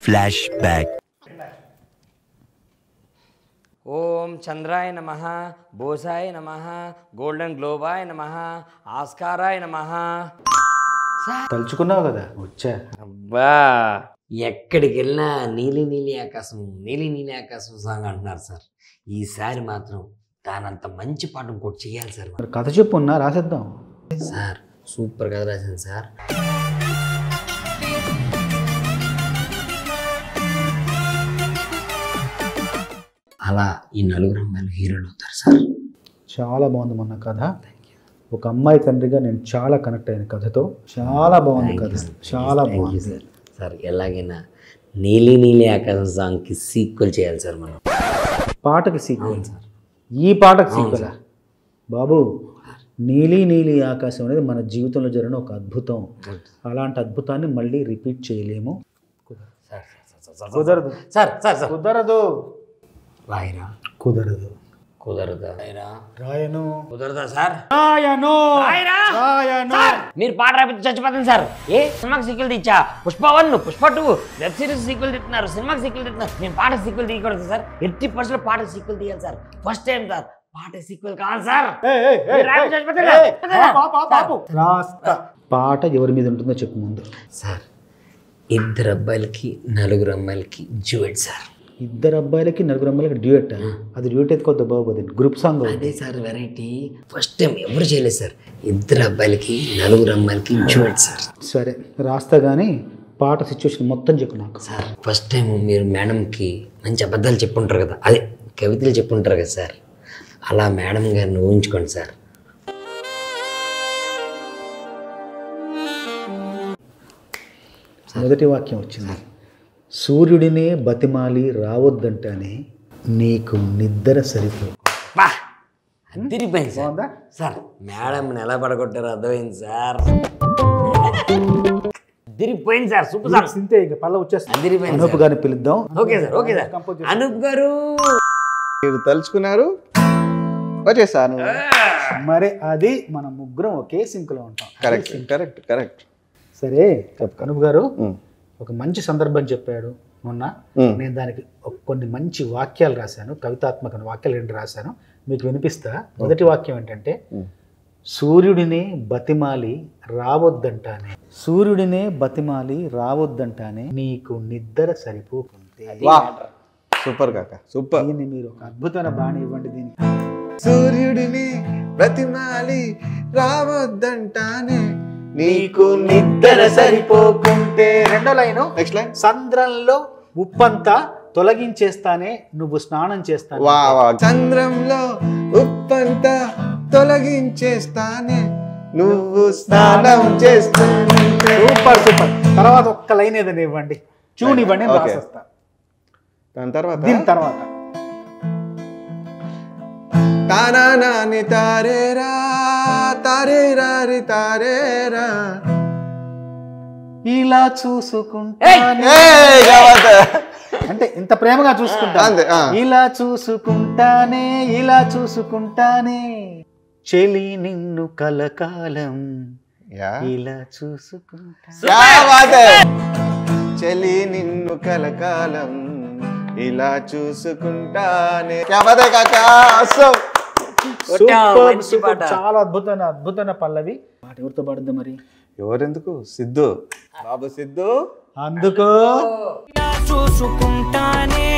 Flash back. ఓం చంద్రాయ నమః, బోసాయ నమః, golden గ్లోబాయ నమః, ఆస్కారాయ నమః. తలుచుకున్నావు కదా వచ్చా. అబ్బా, ఎక్కడికి వెళ్ళినా నీలి నీలి ఆకాశం, నీలి నీలి ఆకాశం సాంగ్ అంటున్నారు సార్. ఈసారి మాత్రం దానంత మంచి పాట ఇంకోటి చేయాలి సార్. మరి కథ చెప్పున్నా రాసేద్దాం సార్. సూపర్ కథ రాసింది సార్. అలా ఈ నలుగురు అమ్మాయిలు హీరోలు అవుతారు సార్. చాలా బాగుంది మొన్న కథ. ఒక అమ్మాయి తండ్రిగా నేను చాలా కనెక్ట్ అయిన కథతో. చాలా బాగుంది కథ, చాలా బాగుంది సార్. సార్ ఎలాగైనా నీలి నీలి ఆకాశం సాంగ్కి సీక్వెల్ చేయాలి సార్ మనం. పాటకి సీక్వెల్ సార్. ఈ పాటకి సీక్వెల్ బాబు. నీలి నీలి ఆకాశం అనేది మన జీవితంలో జరిగిన ఒక అద్భుతం. అలాంటి అద్భుతాన్ని మళ్ళీ రిపీట్ చేయలేము. కుదరదు సార్. సార్ సార్ కుదరదు. రాయరా? కుదరదు. కుదరదా? రాయను. కుదరదా సార్? రాయను. మీరు పాట రాపితే చచ్చిపోతుంది సార్. ఏ సినిమాకి సీక్వెల్ తీచ్చా? Pushpa 1, Pushpa 2 web series sequel తీస్తున్నారు, సినిమాకి సీక్వెల్ తీస్తున్నారు. నేను పాట సీక్వెల్ తీయకూడదు సార్. 80% పాట సీక్వెల్ తీయాలి సార్. ఫస్ట్ టైం సార్ పాట సీక్వెల్ కావాలి సార్. పాట ఎవరి మీద ఉంటుందో చెప్పు ముందు సార్. 2 అబ్బాయిలకి 4 అమ్మాయిలకి డ్యూయెట్ సార్. 2 అబ్బాయిలకి 4 అమ్మాయిలకి డ్యూయెట్. అది డ్యూయెట్ ఎత్తుకోద్దు బాబు, అది గ్రూప్ సాంగ్. అదే సార్ వెరైటీ. ఫస్ట్ టైం ఎవరు చేయలేదు సార్. 2 అబ్బాయిలకి 4 అమ్మాయిలకి డ్యూయెట్ సార్. సరే రాస్తా కానీ పాట సిచ్యువేషన్ మొత్తం చెప్పు నాకు సార్. ఫస్ట్ టైం మీరు మేడంకి మంచి అబద్ధాలు చెప్పుంటారు కదా, అదే కవితలు చెప్పుంటారు కదా సార్. అలా మేడం గారిని ఊహించుకోండి సార్. మొదటి వాక్యం వచ్చింది. సూర్యుడినే బతిమాలి రావద్దంటానే నీకు నిద్ర సరిపో. అదిరిపోయింది సార్. సార్ మేడంని ఎలా పడగొట్టారో అర్థమైంది సార్. అదిరిపోయింది సార్. Super sir. సింతే ఇక పల్ల వచ్చేస్తుంది. అదిరిపోయింది. అనూప్ గారిని పిలుద్దాం. Okay sir. Okay sir. Anoop గారు మీరు తలుచుకున్నారు, వచ్చేసాను. మరి అది మన ముగ్గురం ఒకే సింక్లో ఉంటాం. Correct correct correct. సరే అనూప్ గారు ఒక మంచి సందర్భం చెప్పాడు మొన్న. నేను దానికి కొన్ని మంచి వాక్యాలు రాశాను, కవితాత్మక వాక్యాలు 2 రాశాను, మీకు వినిపిస్తా. మొదటి వాక్యం ఏంటంటే, సూర్యుడినే బతిమాలి రావద్దంటానే, సూర్యుడినే బతిమాలి రావద్దంటానే నీకు నిద్ర సరిపోకుంటే. సూపర్ కాక సూపర్. దీన్ని మీరు ఒక అద్భుతమైన బాణి ఇవ్వండి దీనికి. సూర్యుడిని బ్రతిమాలి రావద్దంటానే నీకు నిద్ర సరిపోకుంటే. రెండో లైను. Next line. సంద్రంలో ఉప్పంతా తొలగించేస్తానే నువ్వు స్నానం చేస్తాను. చంద్రంలో ఉప్పంతా తొలగించేస్తానే నువ్వు స్నానం చేస్తుంటే. Super super. తర్వాత ఒక్క లైన్ ఏదైనా ఇవ్వండి, చూని ఇవ్వండి, రాసేస్తా. దాని తర్వాత దీని తర్వాత తారానాని తారేరా తారేరారి తారేరా ఇలా చూసుకుంటా అంటే ఇంత ప్రేమగా చూసుకుంటా. ఇలా చూసుకుంటానే, ఇలా చూసుకుంటానే చెలి నిన్ను కలకాలం, ఇలా చూసుకుంటా. చెలి నిన్ను కలకాలం ఇలా చూసుకుంటానే. చాలా అద్భుతమైన పల్లవి. పాట ఎవరితో పాడుద్దాం మరి? ఎవరెందుకు? సిద్ధు బాబు. సిద్ధు అందుకో చూసుకుంటానే